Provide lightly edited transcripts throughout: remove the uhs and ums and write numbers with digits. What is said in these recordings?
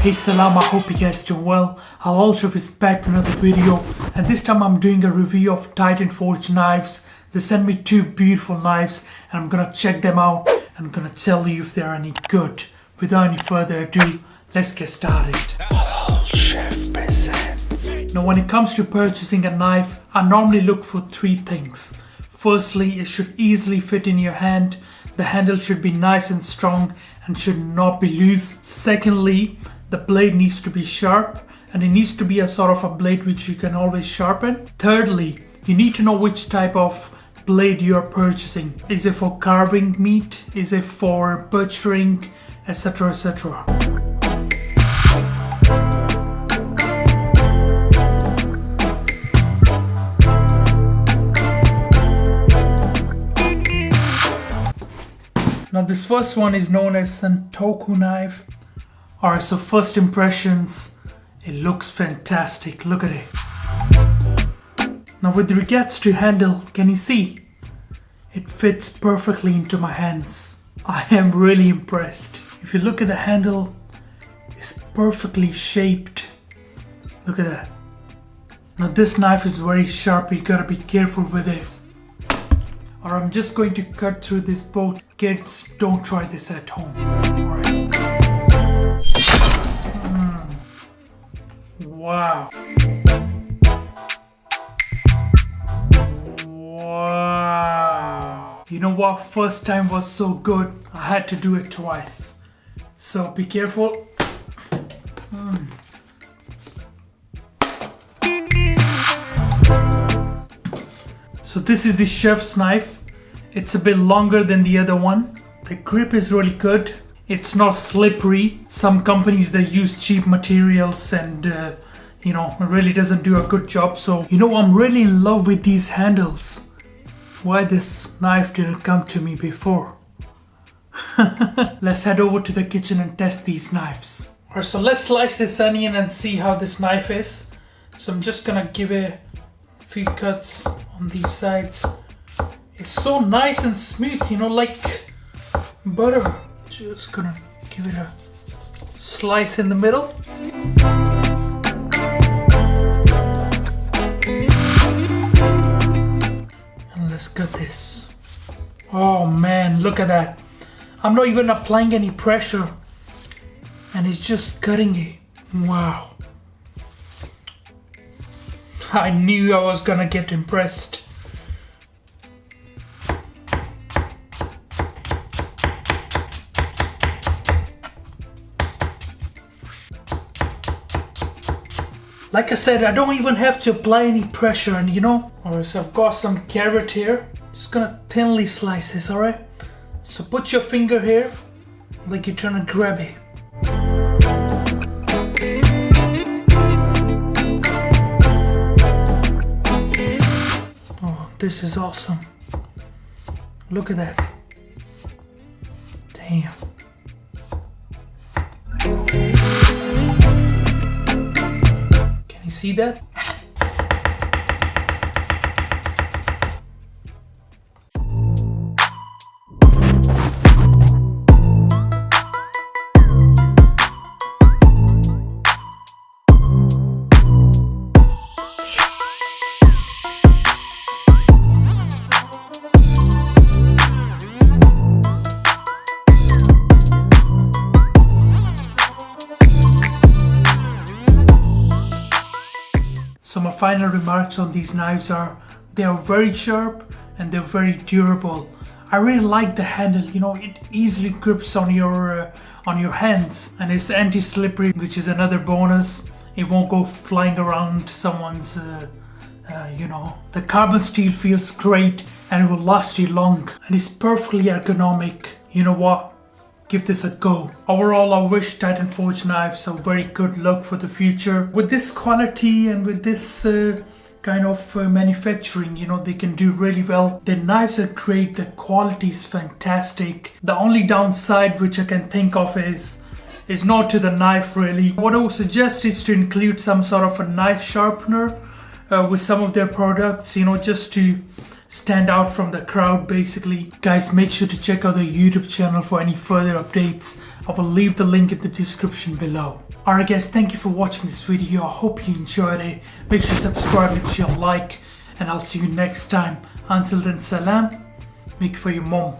Hey Salam, I hope you guys doing well. Halal Chef is back with another video, and this time I'm doing a review of Titan Forge knives. They sent me two beautiful knives and I'm gonna check them out and I'm gonna tell you if they're any good. Without any further ado, let's get started. Halal Chef presents. Now when it comes to purchasing a knife, I normally look for three things. Firstly, it should easily fit in your hand. The handle should be nice and strong and should not be loose. Secondly, the blade needs to be sharp and it needs to be a sort of a blade which you can always sharpen. Thirdly, you need to know which type of blade you are purchasing. Is it for carving meat? Is it for butchering? Etc. etc. Now this first one is known as Santoku knife. Alright, so first impressions, it looks fantastic. Look at it. Now with regards to handle, can you see? It fits perfectly into my hands. I am really impressed. If you look at the handle, it's perfectly shaped. Look at that. Now this knife is very sharp, you gotta be careful with it. Or I'm just going to cut through this bolt. Kids, don't try this at home. Alright. Wow. Wow. You know what? First time was so good, I had to do it twice. So be careful. So this is the chef's knife. It's a bit longer than the other one. The grip is really good. It's not slippery. Some companies, they use cheap materials and it really doesn't do a good job. So I'm really in love with these handles. Why this knife didn't come to me before? Let's head over to the kitchen and test these knives. Alright, so let's slice this onion and see how this knife is. So I'm just gonna give it a few cuts on these sides. It's so nice and smooth, like butter. Just gonna give it a slice in the middle. And let's cut this. Oh man, look at that. I'm not even applying any pressure and it's just cutting it. Wow. I knew I was gonna get impressed. Like I said, I don't even have to apply any pressure and Alright, so I've got some carrot here. Just gonna thinly slice this, alright? So put your finger here, like you're trying to grab it. Oh, this is awesome. Look at that. Damn. Can you see that? So my final remarks on these knives are, they are very sharp and they're very durable. I really like the handle, it easily grips on your hands and it's anti-slippery, which is another bonus. It won't go flying around someone's, The carbon steel feels great and it will last you long and it's perfectly ergonomic. You know what? Give this a go. Overall, I wish Titan Forge knives a very good luck for the future. With this quality and with this kind of manufacturing, they can do really well. The knives are great, the quality is fantastic. The only downside which I can think of is not to the knife really. What I would suggest is to include some sort of a knife sharpener with some of their products, just to stand out from the crowd basically. Guys, make sure to check out the YouTube channel for any further updates. I will leave the link in the description below. Alright guys, thank you for watching this video. I hope you enjoyed it. Make sure to subscribe, make sure you like, and I'll see you next time. Until then, salam. Make for your mom,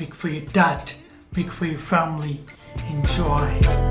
make for your dad, make for your family. Enjoy.